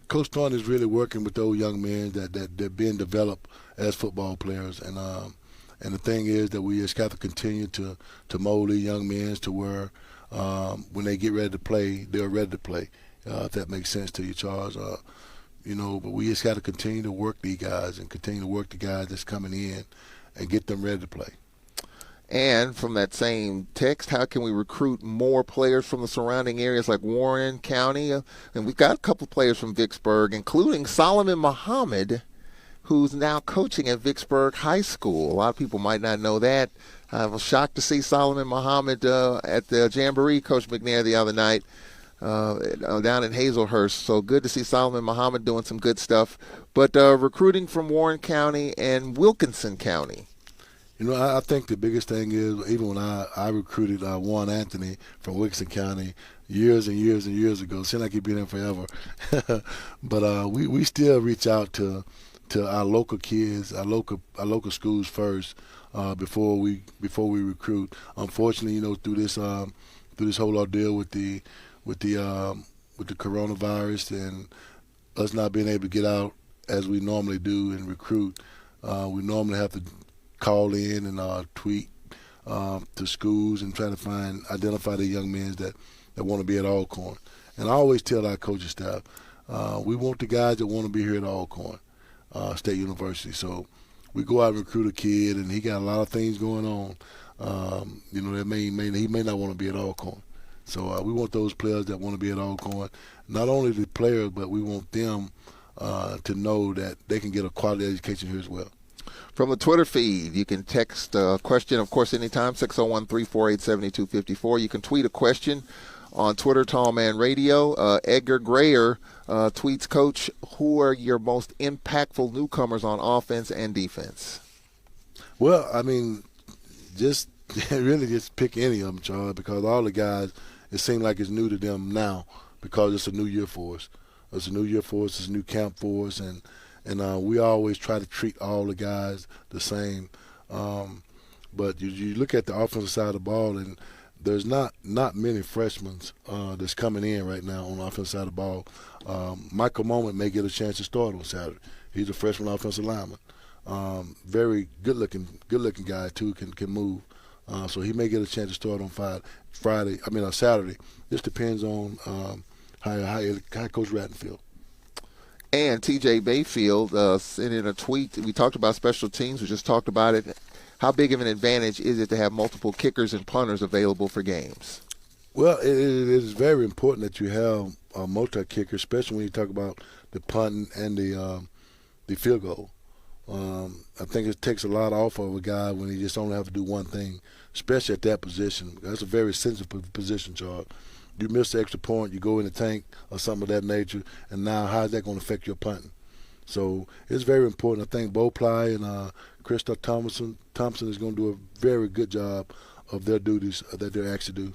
Coach Thorne is really working with those young men that being developed as football players, and the thing is that we just got to continue to mold these young men to where when they get ready to play, they're ready to play. If that makes sense to you, Charles. But we just got to continue to work these guys and continue to work the guys that's coming in and get them ready to play. And from that same text, how can we recruit more players from the surrounding areas like Warren County? And we've got a couple players from Vicksburg, including Solomon Muhammad, who's now coaching at Vicksburg High School. A lot of people might not know that. I was shocked to see Solomon Muhammad at the Jamboree, Coach Mcnair, the other night. Down in Hazelhurst. So good to see Solomon Muhammad doing some good stuff. But recruiting from Warren County and Wilkinson County. I think the biggest thing is, even when I recruited Warren Anthony from Wilkinson County years and years and years ago, seems like he'd been there forever. But we still reach out to our local kids, our local schools first before we recruit. Unfortunately, through this whole ordeal with the coronavirus and us not being able to get out as we normally do and recruit, we normally have to call in and tweet to schools and try to identify the young men that want to be at Alcorn. And I always tell our coaching staff, we want the guys that want to be here at Alcorn State University. So we go out and recruit a kid, and he got a lot of things going on. That he may not want to be at Alcorn. So we want those players that want to be at Alcorn. Not only the players, but we want them to know that they can get a quality education here as well. From the Twitter feed, you can text a question, of course, anytime, 601-348-7254. You can tweet a question on Twitter, Tallman Radio. Edgar Grayer tweets, Coach, who are your most impactful newcomers on offense and defense? Well, I mean, just pick any of them, Charles, because all the guys, it seems like it's new to them now because it's a new year for us. It's a new year for us. It's a new camp for us, and we always try to treat all the guys the same. But you look at the offensive side of the ball, and there's not many freshmen that's coming in right now on the offensive side of the ball. Michael Moment may get a chance to start on Saturday. He's a freshman offensive lineman. Very good-looking guy too. Can move. So he may get a chance to start on Saturday. This depends on how Coach Ratton feels. And T.J. Bayfield sent in a tweet. We talked about special teams. We just talked about it. How big of an advantage is it to have multiple kickers and punters available for games? Well, it is very important that you have a multi-kicker, especially when you talk about the punting and the field goal. I think it takes a lot off of a guy when he just only have to do one thing, especially at that position. That's a very sensitive position, Charles. You miss the extra point, you go in the tank or something of that nature, and now how is that going to affect your punting? So it's very important. I think Boply and Christoph Thompson is going to do a very good job of their duties that they're asked to do.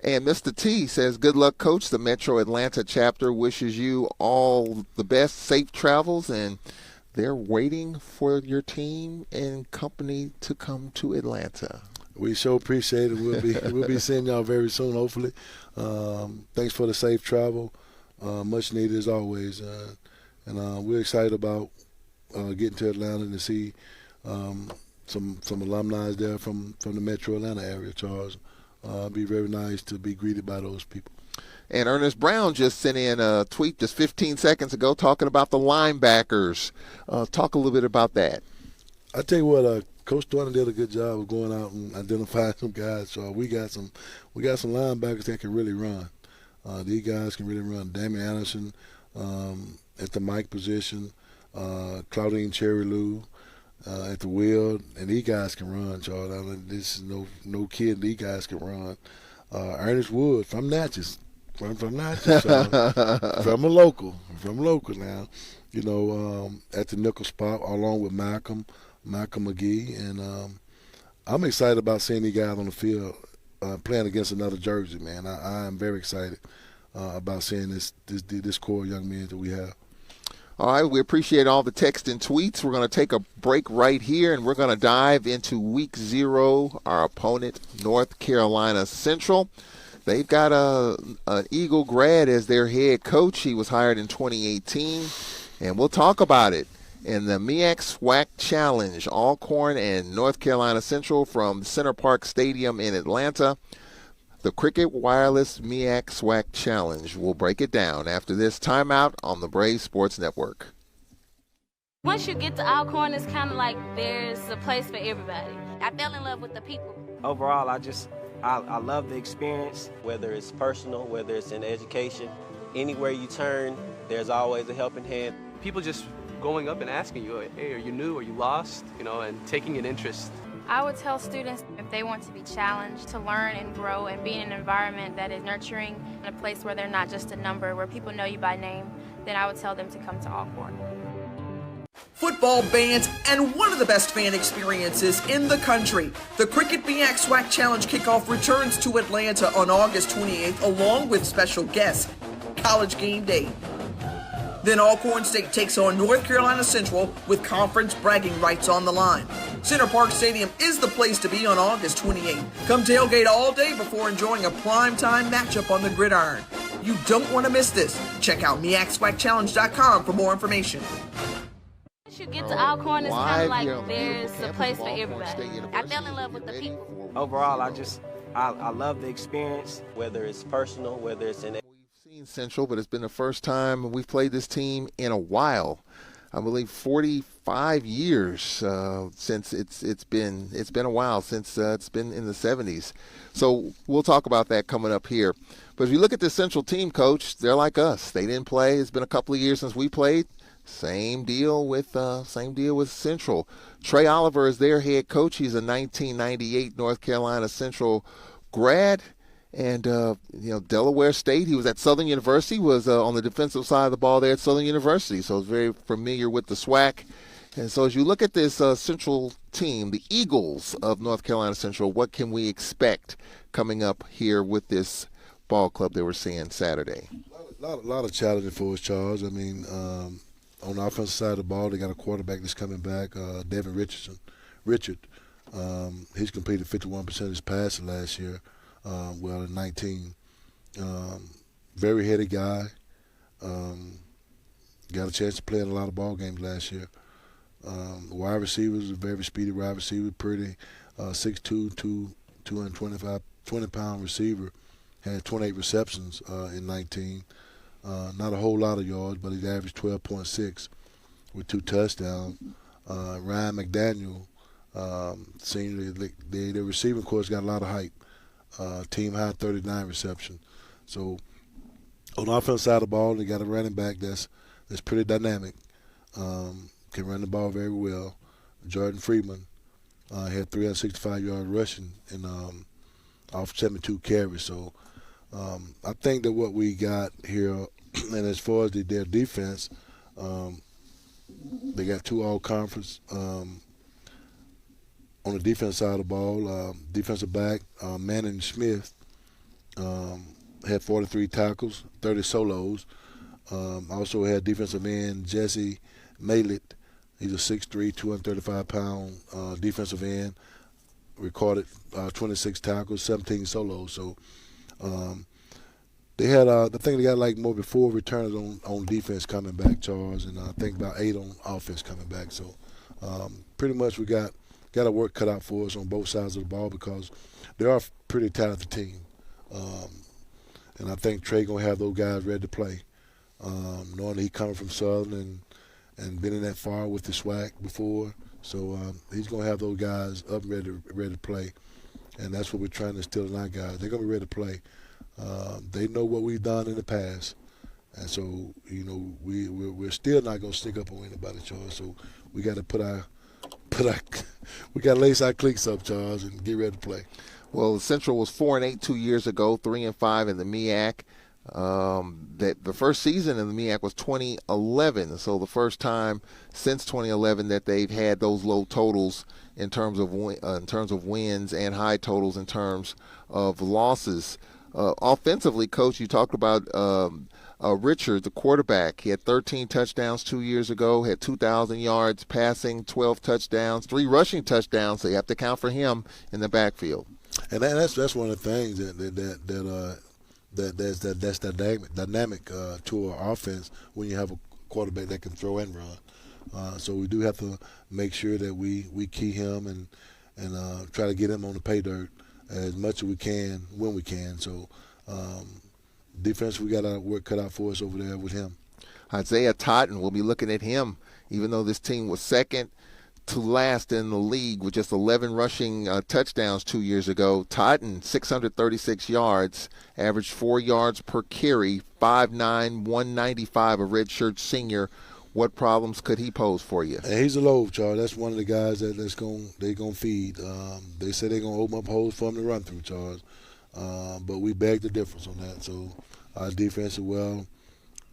And Mr. T says, good luck, Coach. The Metro Atlanta chapter wishes you all the best, safe travels, and they're waiting for your team and company to come to Atlanta. We sure appreciate it. We'll be seeing y'all very soon, hopefully. Thanks for the safe travel. Much needed as always. And we're excited about getting to Atlanta and to see some alumni there from the Metro Atlanta area, Charles. It'd be very nice to be greeted by those people. And Ernest Brown just sent in a tweet just 15 seconds ago talking about the linebackers. Talk a little bit about that. I tell you what, Coach Thornton did a good job of going out and identifying some guys. So we got some linebackers that can really run. These guys can really run. Damian Anderson at the Mike position, Claudine Cherry-Lou at the wheel, and these guys can run, Charles. I mean, this is no kid. These guys can run. Ernest Wood from Natchez. From Natchez, from a local now, at the nickel spot along with Malcolm McGee, and I'm excited about seeing these guys on the field playing against another Jersey, man. I am very excited about seeing this core of young men that we have. All right, we appreciate all the text and tweets. We're going to take a break right here, and we're going to dive into Week 0, our opponent, North Carolina Central. They've got an Eagle grad as their head coach. He was hired in 2018, and we'll talk about it in the MEAC SWAC Challenge, Alcorn and North Carolina Central from Center Park Stadium in Atlanta. The Cricket Wireless MEAC SWAC Challenge. We'll break it down after this timeout on the Braves Sports Network. Once you get to Alcorn, it's kind of like there's a place for everybody. I fell in love with the people. Overall, I love the experience, whether it's personal, whether it's in education. Anywhere you turn, there's always a helping hand. People just going up and asking you, hey, are you new, are you lost, and taking an interest. I would tell students if they want to be challenged to learn and grow and be in an environment that is nurturing, in a place where they're not just a number, where people know you by name, then I would tell them to come to Alcorn. Football bands and one of the best fan experiences in the country. The Cricket MEAC SWAC Challenge kickoff returns to Atlanta on August 28th along with special guests, College Game Day. Then Alcorn State takes on North Carolina Central with conference bragging rights on the line. Center Park Stadium is the place to be on August 28th. Come tailgate all day before enjoying a primetime matchup on the gridiron. You don't want to miss this. Check out MEACSWACChallenge.com for more information. Once you get to Alcorn, it's kind of like there's a place for everybody. I fell in love with the people. Overall, I love the experience, whether it's personal, whether it's in Central, but it's been the first time we've played this team in a while. I believe 45 years since it's been a while since it's been in the 70s. So we'll talk about that coming up here. But if you look at this Central team, Coach, they're like us. They didn't play. It's been a couple of years since we played. Same deal with Central. Trey Oliver is their head coach. He's a 1998 North Carolina Central grad. And, Delaware State, he was at Southern University, was on the defensive side of the ball there at Southern University, so he's very familiar with the SWAC. And so as you look at this Central team, the Eagles of North Carolina Central, what can we expect coming up here with this ball club that we're seeing Saturday? A lot of challenges for us, Charles. I mean, on the offensive side of the ball, they got a quarterback that's coming back, Devin Richard. He's completed 51% of his passes last year. In 19. Very heady guy. Got a chance to play in a lot of ball games last year. The wide receiver is a very speedy wide receiver, pretty 6'2", 220-pound receiver. Had 28 receptions in 19. Not a whole lot of yards, but he averaged 12.6 with 2 touchdowns. Ryan McDaniel, senior, the receiving course got a lot of hype. Team high 39 reception. So on the offensive side of the ball, they got a running back that's pretty dynamic. can run the ball very well. Jordan Freeman had 365 yards rushing and off 72 carries. So I think that what we got here, and as far as their defense, they got 2 all-conference on the defense side of the ball. Defensive back Manning Smith had 43 tackles, 30 solos. Also had defensive end Jesse Maylett. He's a 6'3", 235-pound defensive end. Recorded 26 tackles, 17 solos. So they had, I think they got like more than 4 returners on defense coming back, Charles, and I think about 8 on offense coming back. So pretty much we got a work cut out for us on both sides of the ball because they are a pretty talented team. And I think Trey going to have those guys ready to play, knowing that he coming from Southern and been in that far with the SWAC before. So he's going to have those guys up ready to play. And that's what we're trying to instill in our guys. They're going to be ready to play. They know what we've done in the past. And so, you know, we're still not going to stick up on anybody, Charles. So we got to we got to lace our cleats up, Charles, and get ready to play. Well, Central was 4-8 2 years ago, 3-5 in the MEAC. The first season in the MEAC was 2011, so the first time since 2011 that they've had those low totals in terms of wins and high totals in terms of losses. Offensively, Coach, you talked about Richard, the quarterback. He had 13 touchdowns 2 years ago, had 2,000 yards passing, 12 touchdowns, 3 rushing touchdowns. So you have to count for him in the backfield. And that's one of the things that's dynamic to our offense when you have a quarterback that can throw and run. So we do have to make sure that we key him and try to get him on the pay dirt as much as we can when we can. So defense, we got our work cut out for us over there with him. Isaiah Totten, we'll be looking at him, even though this team was second to last in the league with just 11 rushing touchdowns 2 years ago. Totten, 636 yards, averaged 4 yards per carry, 5'9", 195, a redshirt senior. What problems could he pose for you? And he's a load, Charles. That's one of the guys they're gonna feed. They say they're gonna open up holes for him to run through, Charles. But we beg the difference on that. So our defense is well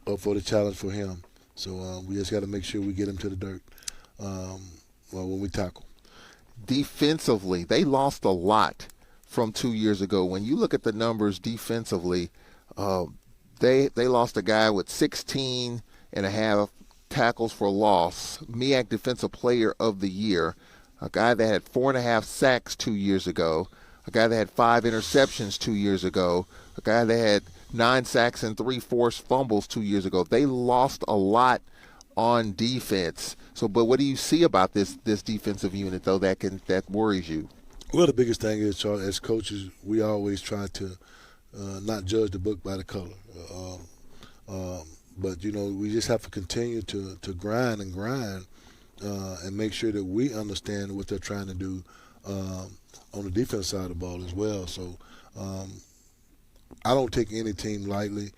up for the challenge for him. So we just got to make sure we get him to the dirt when we tackle. Defensively, they lost a lot from 2 years ago. When you look at the numbers defensively, they lost a guy with 16 and a half tackles for loss, MEAC Defensive Player of the Year, a guy that had 4.5 sacks 2 years ago, a guy that had 5 interceptions 2 years ago, a guy that had 9 sacks and 3 forced fumbles 2 years ago. They lost a lot on defense. So, but what do you see about this defensive unit, though, that worries you? Well, the biggest thing is, Charles, as coaches, we always try to not judge the book by the color. But, you know, we just have to continue to grind and make sure that we understand what they're trying to do on the defense side of the ball as well. So I don't take any team lightly.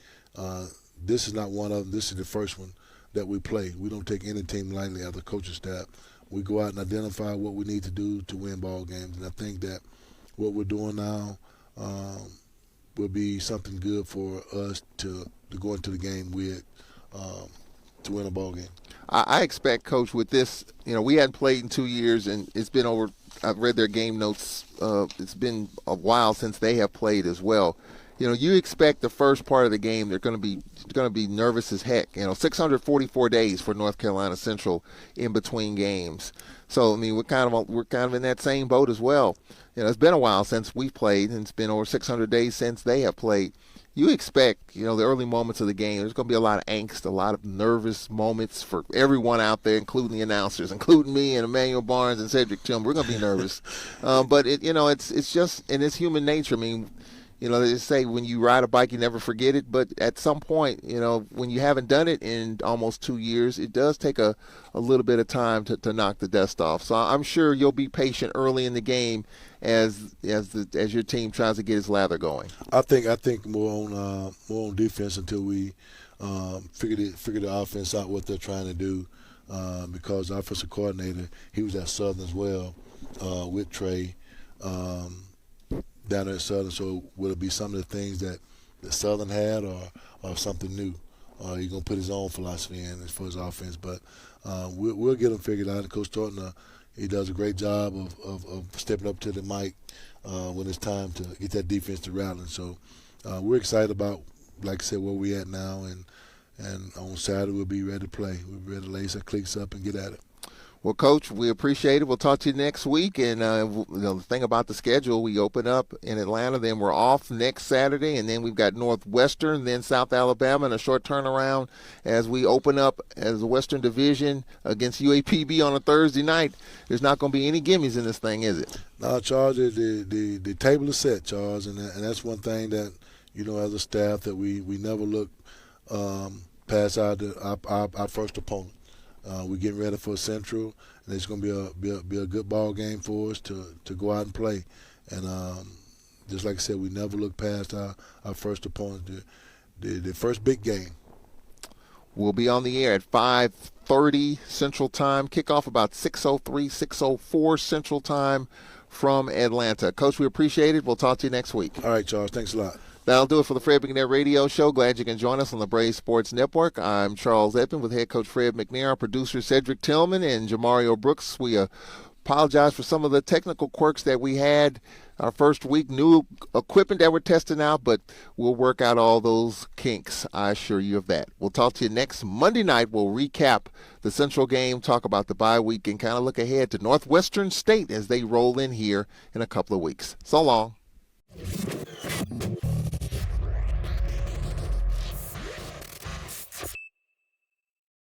This is not one of them. This is the first one that we play. We don't take any team lightly as a coaching staff. We go out and identify what we need to do to win ball games. And I think that what we're doing now will be something good for us to go into the game with to win a ball game. I expect, Coach, with this, you know, we hadn't played in 2 years, and it's been over. I've read their game notes. It's been a while since they have played as well. You know, you expect the first part of the game they're going to be nervous as heck. You know, 644 days for North Carolina Central in between games. So I mean, we're kind of in that same boat as well. You know, it's been a while since we've played, and it's been over 600 days since they have played. You expect, you know, the early moments of the game, there's going to be a lot of angst, a lot of nervous moments for everyone out there, including the announcers, including me and Emmanuel Barnes and Cedric Tillman. We're going to be nervous. But, it's just, and it's human nature. I mean, you know, they say when you ride a bike, you never forget it. But at some point, you know, when you haven't done it in almost 2 years, it does take a little bit of time to knock the dust off. So I'm sure you'll be patient early in the game as your team tries to get its lather going. I think more on defense until we figure the offense out, what they're trying to do. because our offensive coordinator, he was at Southern as well with Trey down there at Southern. So will it be some of the things that Southern had or something new? He's going to put his own philosophy in as far as offense. But we'll get him figured out. And Coach Thornton, he does a great job of stepping up to the mic when it's time to get that defense to rattling. So we're excited about, like I said, where we're at now. And on Saturday, we'll be ready to play. We'll be ready to lace our cleats up and get at it. Well, Coach, we appreciate it. We'll talk to you next week. And the thing about the schedule, we open up in Atlanta, then we're off next Saturday, and then we've got Northwestern, then South Alabama, and a short turnaround as we open up as the Western Division against UAPB on a Thursday night. There's not going to be any gimmies in this thing, is it? No, Charles, the table is set, Charles, and that's one thing that, as a staff, that we never look past our first opponent. We're getting ready for Central, and it's going to be a good ball game for us to go out and play. And just like I said, we never look past our first opponent, the first big game. We'll be on the air at 5:30 Central Time. Kickoff about 6:03, 6:04 Central Time from Atlanta. Coach, we appreciate it. We'll talk to you next week. All right, Charles. Thanks a lot. That'll do it for the Fred McNair Radio Show. Glad you can join us on the Braves Sports Network. I'm Charles Edmond with head coach Fred McNair, our producer Cedric Tillman, and Jamario Brooks. We apologize for some of the technical quirks that we had our first week, new equipment that we're testing out, but we'll work out all those kinks. I assure you of that. We'll talk to you next Monday night. We'll recap the Central game, talk about the bye week, and kind of look ahead to Northwestern State as they roll in here in a couple of weeks. So long.